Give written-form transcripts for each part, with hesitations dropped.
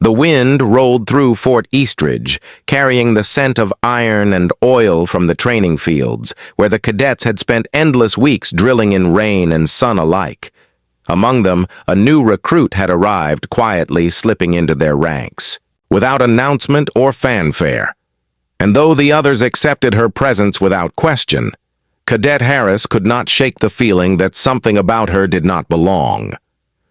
The wind rolled through Fort Eastridge, carrying the scent of iron and oil from the training fields, where the cadets had spent endless weeks drilling in rain and sun alike. Among them, a new recruit had arrived, quietly slipping into their ranks, without announcement or fanfare. And though the others accepted her presence without question, Cadet Harris could not shake the feeling that something about her did not belong.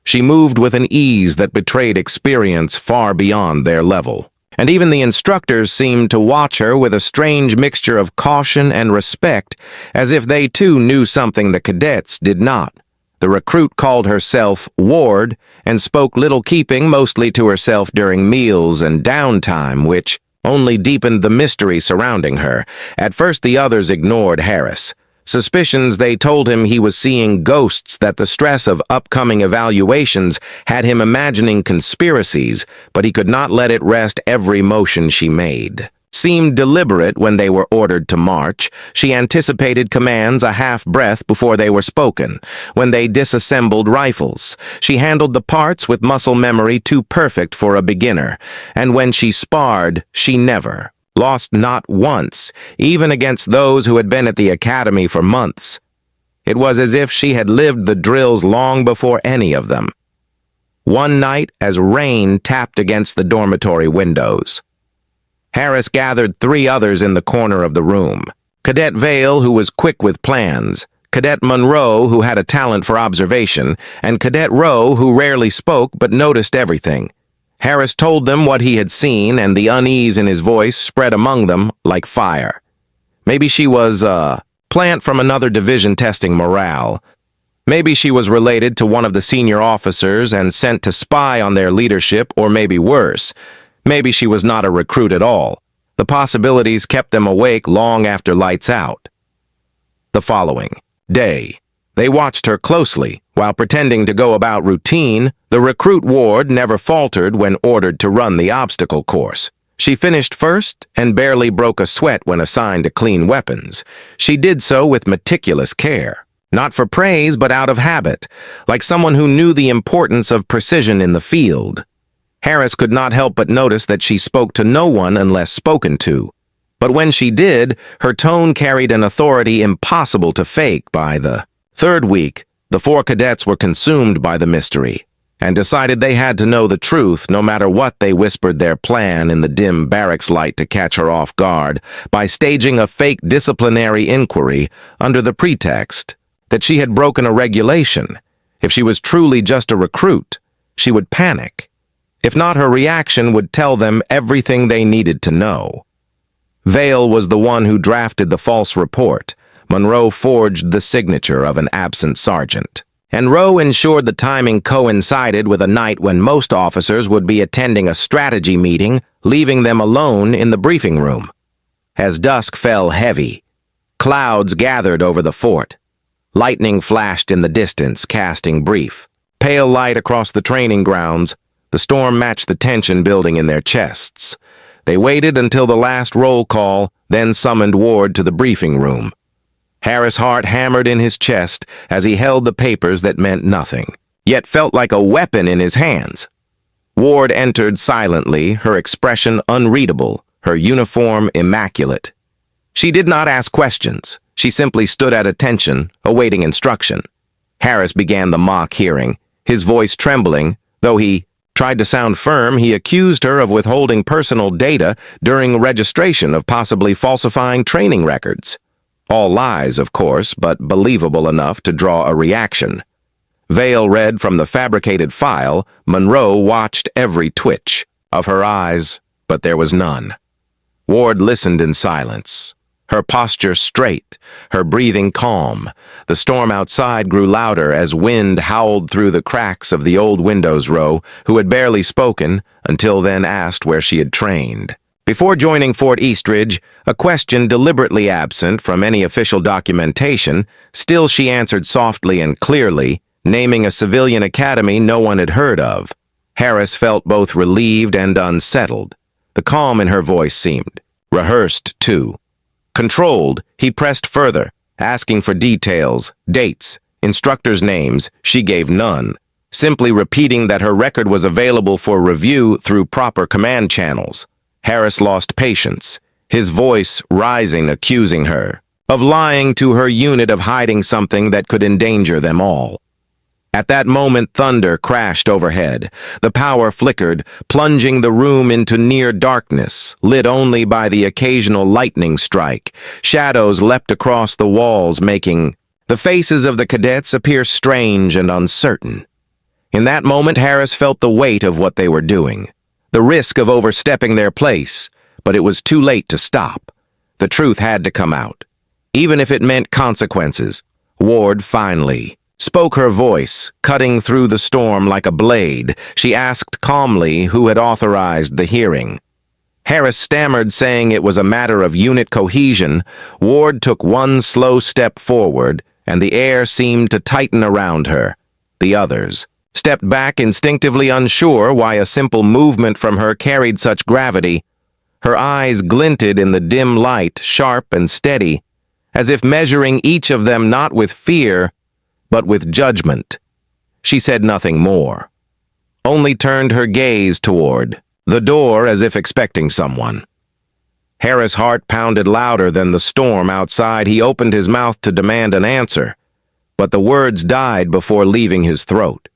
She moved with an ease that betrayed experience far beyond their level, and even the instructors seemed to watch her with a strange mixture of caution and respect, as if they too knew something the cadets did not. The recruit called herself Ward and spoke little, keeping mostly to herself during meals and downtime, which only deepened the mystery surrounding her. At first the others ignored Harris. Suspicions they told him he was seeing ghosts, that the stress of upcoming evaluations had him imagining conspiracies, but he could not let it rest. Every motion she made seemed deliberate. When they were ordered to march, she anticipated commands a half-breath before they were spoken. When they disassembled rifles, she handled the parts with muscle memory too perfect for a beginner. And when she sparred, she never lost, not once, even against those who had been at the academy for months. It was as if she had lived the drills long before any of them. One night, as rain tapped against the dormitory windows, Harris gathered 3 others in the corner of the room. Cadet Vale, who was quick with plans, Cadet Monroe, who had a talent for observation, and Cadet Rowe, who rarely spoke but noticed everything. Harris told them what he had seen, and the unease in his voice spread among them like fire. Maybe she was a plant from another division testing morale. Maybe she was related to one of the senior officers and sent to spy on their leadership, or maybe worse, maybe she was not a recruit at all. The possibilities kept them awake long after lights out. The following day, they watched her closely. While pretending to go about routine, the recruit Ward never faltered when ordered to run the obstacle course. She finished first and barely broke a sweat when assigned to clean weapons. She did so with meticulous care, not for praise but out of habit, like someone who knew the importance of precision in the field. Harris could not help but notice that she spoke to no one unless spoken to. But when she did, her tone carried an authority impossible to fake. By the 3rd week, the 4 cadets were consumed by the mystery and decided they had to know the truth, no matter what. They whispered their plan in the dim barracks light to catch her off guard by staging a fake disciplinary inquiry under the pretext that she had broken a regulation. If she was truly just a recruit, she would panic. If not, her reaction would tell them everything they needed to know. Vale was the one who drafted the false report. Monroe forged the signature of an absent sergeant, and Rowe ensured the timing coincided with a night when most officers would be attending a strategy meeting, leaving them alone in the briefing room. As dusk fell heavy, clouds gathered over the fort. Lightning flashed in the distance, casting brief, pale light across the training grounds. The storm matched the tension building in their chests. They waited until the last roll call, then summoned Ward to the briefing room. Harris' heart hammered in his chest as he held the papers that meant nothing, yet felt like a weapon in his hands. Ward entered silently, her expression unreadable, her uniform immaculate. She did not ask questions. She simply stood at attention, awaiting instruction. Harris began the mock hearing, his voice trembling. Though he tried to sound firm, he accused her of withholding personal data during registration, of possibly falsifying training records. All lies, of course, but believable enough to draw a reaction. Vale read from the fabricated file. Monroe watched every twitch of her eyes, but there was none. Ward listened in silence, her posture straight, her breathing calm. The storm outside grew louder as wind howled through the cracks of the old windows. Rowe, who had barely spoken, until then asked where she had trained. Before joining Fort Eastridge, a question deliberately absent from any official documentation, still she answered softly and clearly, naming a civilian academy no one had heard of. Harris felt both relieved and unsettled. The calm in her voice seemed rehearsed, too. Controlled, he pressed further, asking for details, dates, instructors' names. She gave none. simply repeating that her record was available for review through proper command channels. Harris lost patience, his voice rising, accusing her of lying to her unit, of hiding something that could endanger them all. At that moment, thunder crashed overhead. The power flickered, plunging the room into near darkness, lit only by the occasional lightning strike. Shadows leapt across the walls, making the faces of the cadets appear strange and uncertain. In that moment, Harris felt the weight of what they were doing, the risk of overstepping their place, but it was too late to stop. The truth had to come out, even if it meant consequences. Ward finally spoke, her voice cutting through the storm like a blade. She asked calmly who had authorized the hearing. Harris stammered, saying it was a matter of unit cohesion. Ward took one slow step forward, and the air seemed to tighten around her. The others stepped back, instinctively unsure why a simple movement from her carried such gravity. Her eyes glinted in the dim light, sharp and steady, as if measuring each of them not with fear, but with judgment. She said nothing more, only turned her gaze toward the door as if expecting someone. Harris' heart pounded louder than the storm outside. He opened his mouth to demand an answer, but the words died before leaving his throat.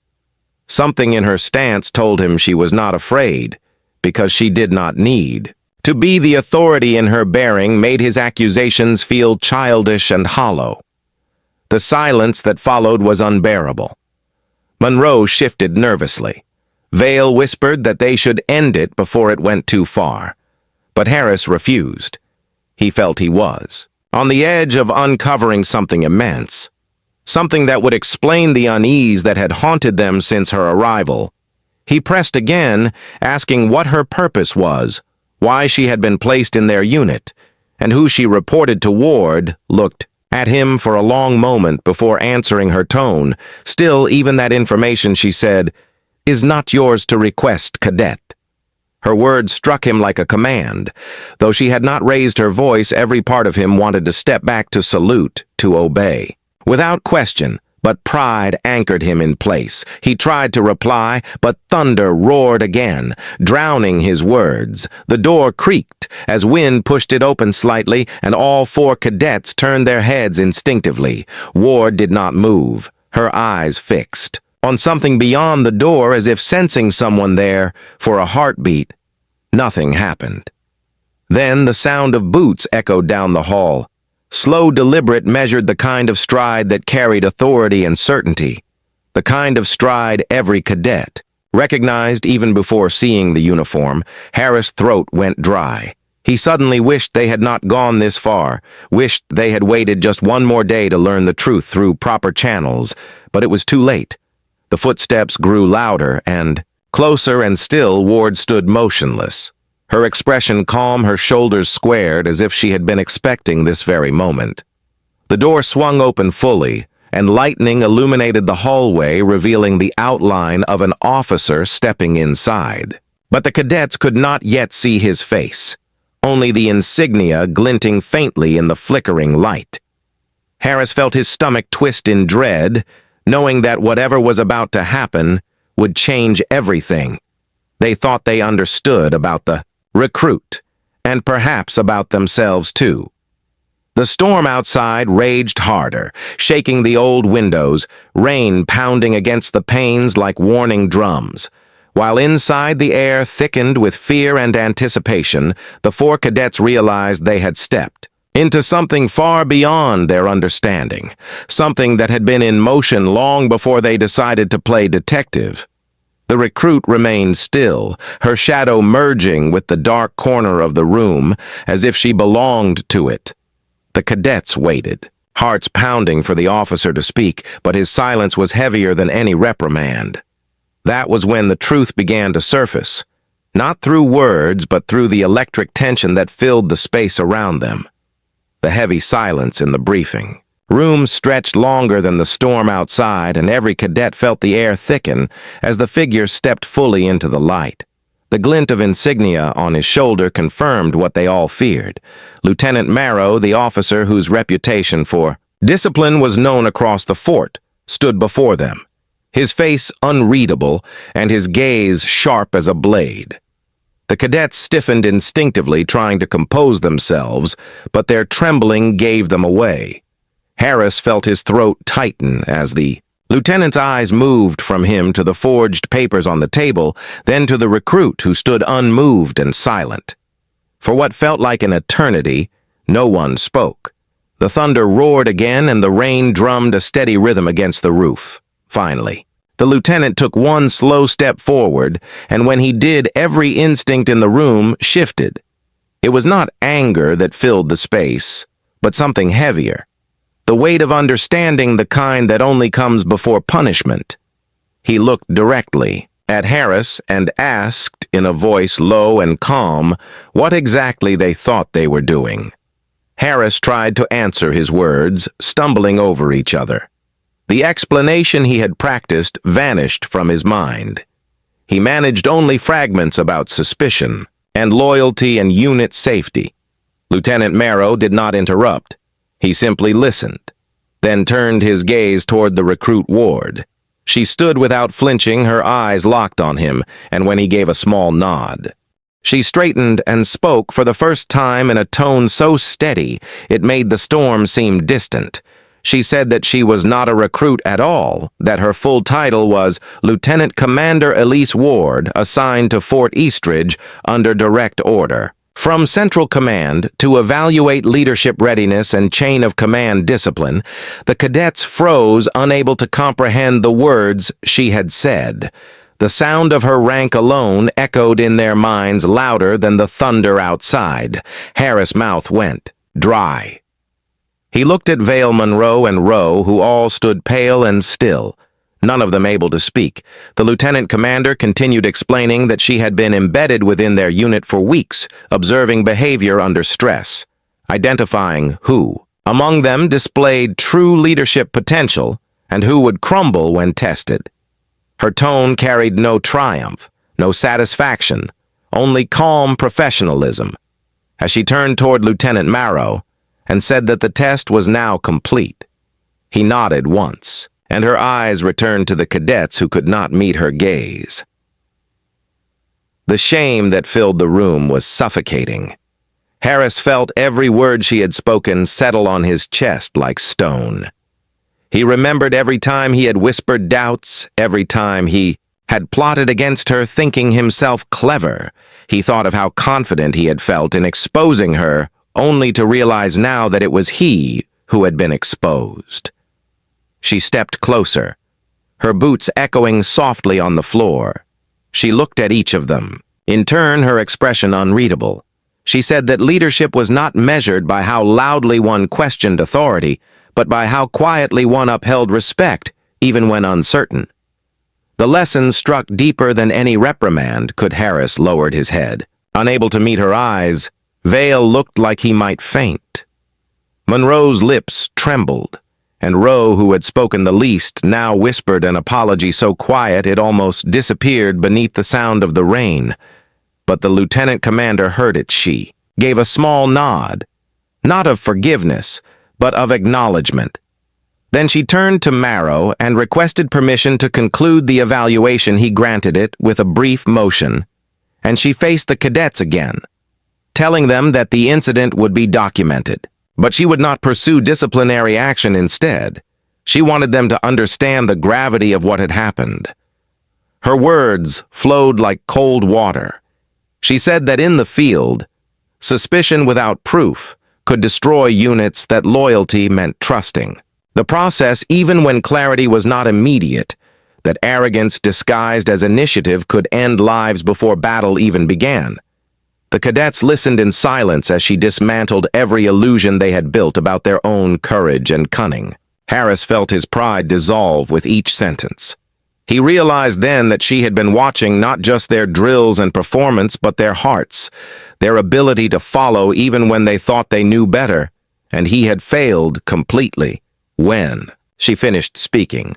Something in her stance told him she was not afraid, because she did not need to be. The authority in her bearing made his accusations feel childish and hollow. The silence that followed was unbearable. Monroe shifted nervously. Vale whispered that they should end it before it went too far, but Harris refused. He felt he was on the edge of uncovering something immense, something that would explain the unease that had haunted them since her arrival. He pressed again, asking what her purpose was, why she had been placed in their unit, and who she reported to. Ward looked at him for a long moment before answering her tone. Still, even that information, she said, is not yours to request, cadet. Her words struck him like a command. Though she had not raised her voice, every part of him wanted to step back, to salute, to obey. Without question, but pride anchored him in place. He tried to reply, but thunder roared again, drowning his words. The door creaked as wind pushed it open slightly, and all four cadets turned their heads instinctively. Ward did not move, her eyes fixed on something beyond the door, as if sensing someone there. For a heartbeat, nothing happened. Then the sound of boots echoed down the hall. Slow, deliberate, measured, the kind of stride that carried authority and certainty. The kind of stride every cadet recognized even before seeing the uniform. Harris' throat went dry. He suddenly wished they had not gone this far, wished they had waited just one more day to learn the truth through proper channels, but it was too late. The footsteps grew louder and closer, and still Ward stood motionless. Her expression calm, her shoulders squared, as if she had been expecting this very moment. The door swung open fully, and lightning illuminated the hallway, revealing the outline of an officer stepping inside. But the cadets could not yet see his face, only the insignia glinting faintly in the flickering light. Harris felt his stomach twist in dread, knowing that whatever was about to happen would change everything. They thought they understood about the recruit, and perhaps about themselves too. The storm outside raged harder, shaking the old windows, rain pounding against the panes like warning drums. While inside the air thickened with fear and anticipation, the four cadets realized they had stepped into something far beyond their understanding, something that had been in motion long before they decided to play detective. The recruit remained still, her shadow merging with the dark corner of the room, as if she belonged to it. The cadets waited, hearts pounding for the officer to speak, but his silence was heavier than any reprimand. That was when the truth began to surface, not through words, but through the electric tension that filled the space around them. The heavy silence in the briefing room stretched longer than the storm outside, and every cadet felt the air thicken as the figure stepped fully into the light. The glint of insignia on his shoulder confirmed what they all feared. Lieutenant Marrow, the officer whose reputation for discipline was known across the fort, stood before them. his face unreadable and his gaze sharp as a blade. The cadets stiffened instinctively, trying to compose themselves, but their trembling gave them away. Harris felt his throat tighten as the lieutenant's eyes moved from him to the forged papers on the table, then to the recruit who stood unmoved and silent. For what felt like an eternity, no one spoke. The thunder roared again and the rain drummed a steady rhythm against the roof. Finally, the lieutenant took one slow step forward, and when he did, every instinct in the room shifted. It was not anger that filled the space, but something heavier. The weight of understanding, the kind that only comes before punishment. He looked directly at Harris and asked in a voice low and calm what exactly they thought they were doing. Harris tried to answer his words, stumbling over each other. The explanation he had practiced vanished from his mind. He managed only fragments about suspicion and loyalty and unit safety. Lieutenant Marrow did not interrupt. He simply listened, then turned his gaze toward the recruit ward. She stood without flinching, her eyes locked on him, and when he gave a small nod. She straightened and spoke for the first time in a tone so steady it made the storm seem distant. She said that she was not a recruit at all, that her full title was Lieutenant Commander Elise Ward, assigned to Fort Eastridge under direct order. From Central Command to evaluate leadership readiness and chain of command discipline, the cadets froze, unable to comprehend the words she had said. The sound of her rank alone echoed in their minds louder than the thunder outside. Harris' mouth went dry. He looked at Vale, Monroe, and Rowe, who all stood pale and still, none of them able to speak. The lieutenant commander continued explaining that she had been embedded within their unit for weeks, observing behavior under stress, identifying who among them displayed true leadership potential and who would crumble when tested. Her tone carried no triumph, no satisfaction, only calm professionalism. As she turned toward Lieutenant Marrow and said that the test was now complete, he nodded once, and her eyes returned to the cadets who could not meet her gaze. The shame that filled the room was suffocating. Harris felt every word she had spoken settle on his chest like stone. He remembered every time he had whispered doubts, every time he had plotted against her, thinking himself clever. He thought of how confident he had felt in exposing her, only to realize now that it was he who had been exposed. She stepped closer, her boots echoing softly on the floor. She looked at each of them, in turn her expression unreadable. She said that leadership was not measured by how loudly one questioned authority, but by how quietly one upheld respect, even when uncertain. The lesson struck deeper than any reprimand. Could Harris lowered his head. Unable to meet her eyes, Vale looked like he might faint. Monroe's lips trembled, and Rowe, who had spoken the least, now whispered an apology so quiet it almost disappeared beneath the sound of the rain. But the lieutenant commander heard it. She gave a small nod, not of forgiveness, but of acknowledgement. Then she turned to Marrow and requested permission to conclude the evaluation. He granted it with a brief motion, and she faced the cadets again, telling them that the incident would be documented. But she would not pursue disciplinary action instead. She wanted them to understand the gravity of what had happened. Her words flowed like cold water. She said that in the field, suspicion without proof could destroy units that loyalty meant trusting. The process, even when clarity was not immediate, that arrogance disguised as initiative could end lives before battle even began. The cadets listened in silence as she dismantled every illusion they had built about their own courage and cunning. Harris felt his pride dissolve with each sentence. He realized then that she had been watching not just their drills and performance, but their hearts, their ability to follow even when they thought they knew better, and he had failed completely. When she finished speaking,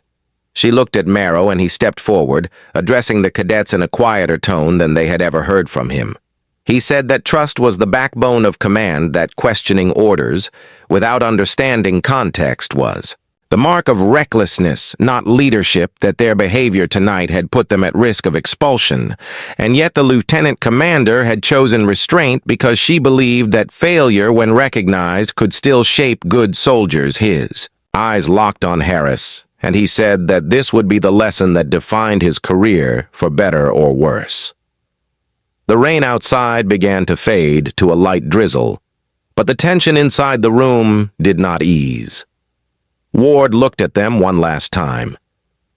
she looked at Marrow and he stepped forward, addressing the cadets in a quieter tone than they had ever heard from him. He said that trust was the backbone of command, that questioning orders without understanding context was The mark of recklessness, not leadership, that their behavior tonight had put them at risk of expulsion, and yet the lieutenant commander had chosen restraint because she believed that failure, when recognized, could still shape good soldiers. His eyes locked on Harris, and he said that this would be the lesson that defined his career, for better or worse. The rain outside began to fade to a light drizzle, but the tension inside the room did not ease. Ward looked at them one last time,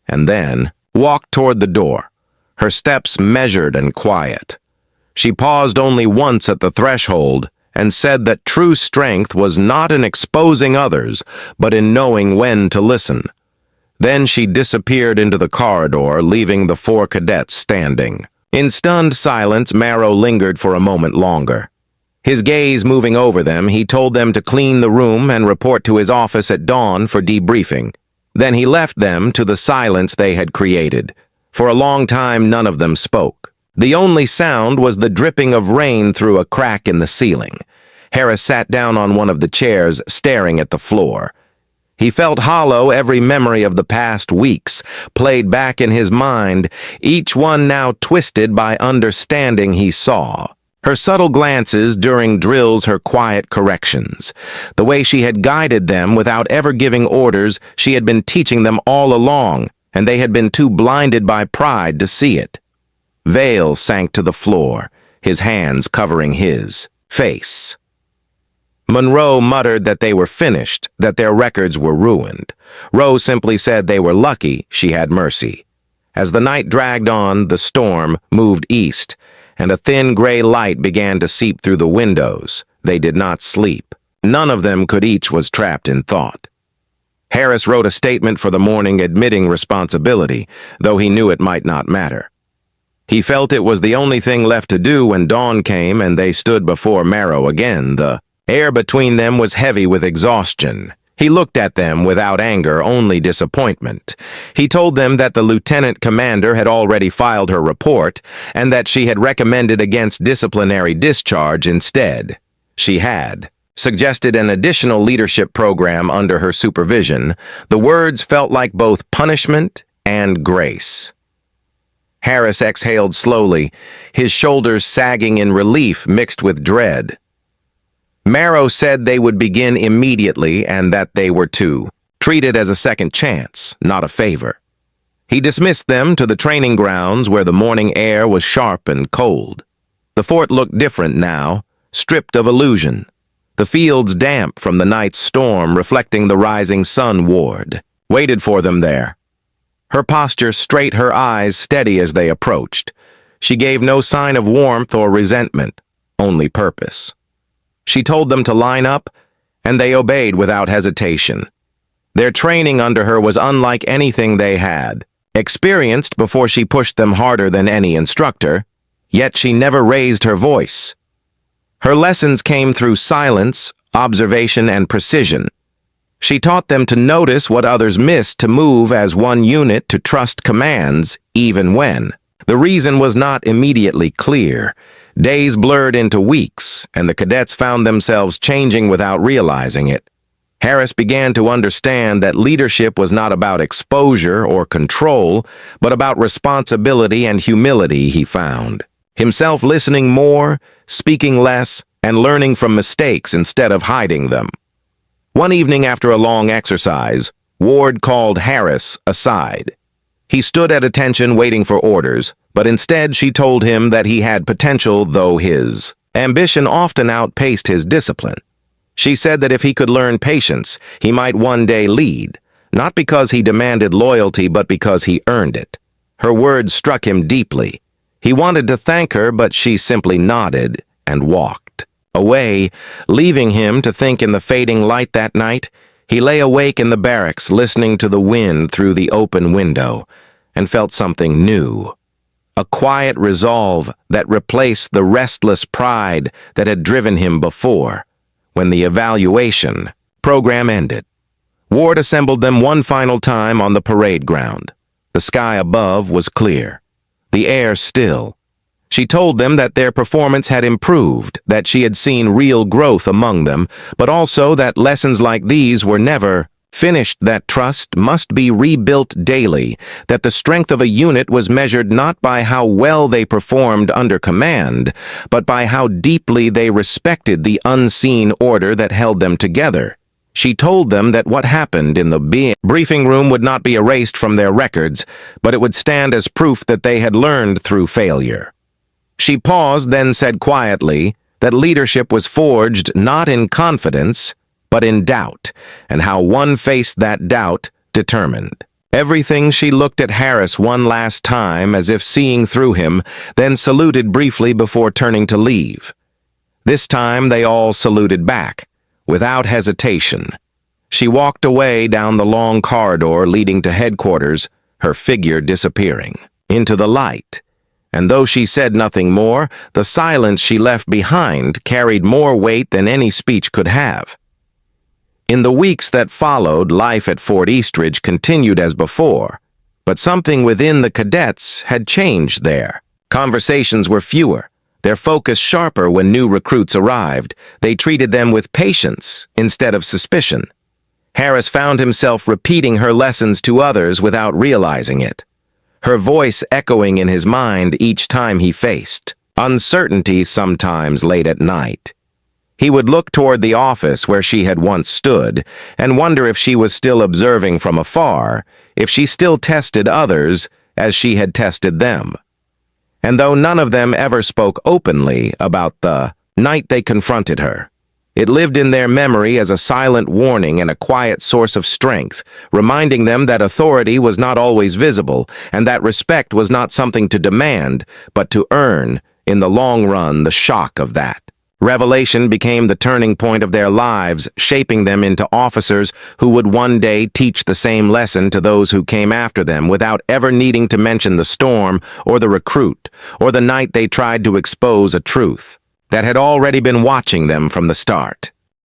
and then walked toward the door, her steps measured and quiet. She paused only once at the threshold and said that true strength was not in exposing others, but in knowing when to listen. Then she disappeared into the corridor, leaving the 4 cadets standing. In stunned silence, Marrow lingered for a moment longer. His gaze moving over them, he told them to clean the room and report to his office at dawn for debriefing. Then he left them to the silence they had created. For a long time, none of them spoke. The only sound was the dripping of rain through a crack in the ceiling. Harris sat down on one of the chairs, staring at the floor. He felt hollow. Every memory of the past weeks played back in his mind, each one now twisted by understanding he saw. Her subtle glances during drills, her quiet corrections. The way she had guided them without ever giving orders, she had been teaching them all along, and they had been too blinded by pride to see it. Vale sank to the floor, his hands covering his face. Monroe muttered that they were finished, that their records were ruined. Rose simply said they were lucky she had mercy. As the night dragged on, the storm moved east, and a thin gray light began to seep through the windows. They did not sleep. None of them could. Each was trapped in thought. Harris wrote a statement for the morning admitting responsibility, though he knew it might not matter. He felt it was the only thing left to do when dawn came and they stood before Marrow again. The air between them was heavy with exhaustion. He looked at them without anger, only disappointment. He told them that the lieutenant commander had already filed her report and that she had recommended against disciplinary discharge instead. She had suggested an additional leadership program under her supervision. The words felt like both punishment and grace. Harris exhaled slowly, his shoulders sagging in relief mixed with dread. Marrow said they would begin immediately and that they were to treat it as a second chance, not a favor. He dismissed them to the training grounds where the morning air was sharp and cold. The fort looked different now, stripped of illusion. The fields damp from the night's storm, reflecting the rising sun. Ward waited for them there. Her posture straight, her eyes steady as they approached. She gave no sign of warmth or resentment, only purpose. She told them to line up, and they obeyed without hesitation. Their training under her was unlike anything they had experienced before. She pushed them harder than any instructor, yet she never raised her voice. Her lessons came through silence, observation, and precision. She taught them to notice what others missed, to move as one unit, to trust commands, even when the reason was not immediately clear. Days blurred into weeks, and the cadets found themselves changing without realizing it. Harris began to understand that leadership was not about exposure or control, but about responsibility and humility. He found himself listening more, speaking less, and learning from mistakes instead of hiding them. One evening after a long exercise, Ward called Harris aside. He stood at attention waiting for orders, but instead she told him that he had potential, though his ambition often outpaced his discipline. She said that if he could learn patience, he might one day lead, not because he demanded loyalty, but because he earned it. Her words struck him deeply. He wanted to thank her, but she simply nodded and walked away, leaving him to think. In the fading light that night, he lay awake in the barracks, listening to the wind through the open window, and felt something new. A quiet resolve that replaced the restless pride that had driven him before. When the evaluation program ended, Ward assembled them one final time on the parade ground. The sky above was clear, the air still. She told them that their performance had improved, that she had seen real growth among them, but also that lessons like these were never Finished, that trust must be rebuilt daily, that the strength of a unit was measured not by how well they performed under command, but by how deeply they respected the unseen order that held them together. She told them that what happened in the briefing room would not be erased from their records, but it would stand as proof that they had learned through failure. She paused, then said quietly that leadership was forged not in confidence, but in doubt, and how one faced that doubt determined everything. She looked at Harris one last time as if seeing through him, then saluted briefly before turning to leave. This time they all saluted back, without hesitation. She walked away down the long corridor leading to headquarters, her figure disappearing into the light. And though she said nothing more, the silence she left behind carried more weight than any speech could have. In the weeks that followed, life at Fort Eastridge continued as before, but something within the cadets had changed there. Conversations were fewer, their focus sharper when new recruits arrived. They treated them with patience instead of suspicion. Harris found himself repeating her lessons to others without realizing it, her voice echoing in his mind each time he faced uncertainty, sometimes late at night. He would look toward the office where she had once stood and wonder if she was still observing from afar, if she still tested others as she had tested them. And though none of them ever spoke openly about the night they confronted her, it lived in their memory as a silent warning and a quiet source of strength, reminding them that authority was not always visible and that respect was not something to demand, but to earn. In the long run, the shock of that revelation became the turning point of their lives, shaping them into officers who would one day teach the same lesson to those who came after them without ever needing to mention the storm or the recruit or the night they tried to expose a truth that had already been watching them from the start.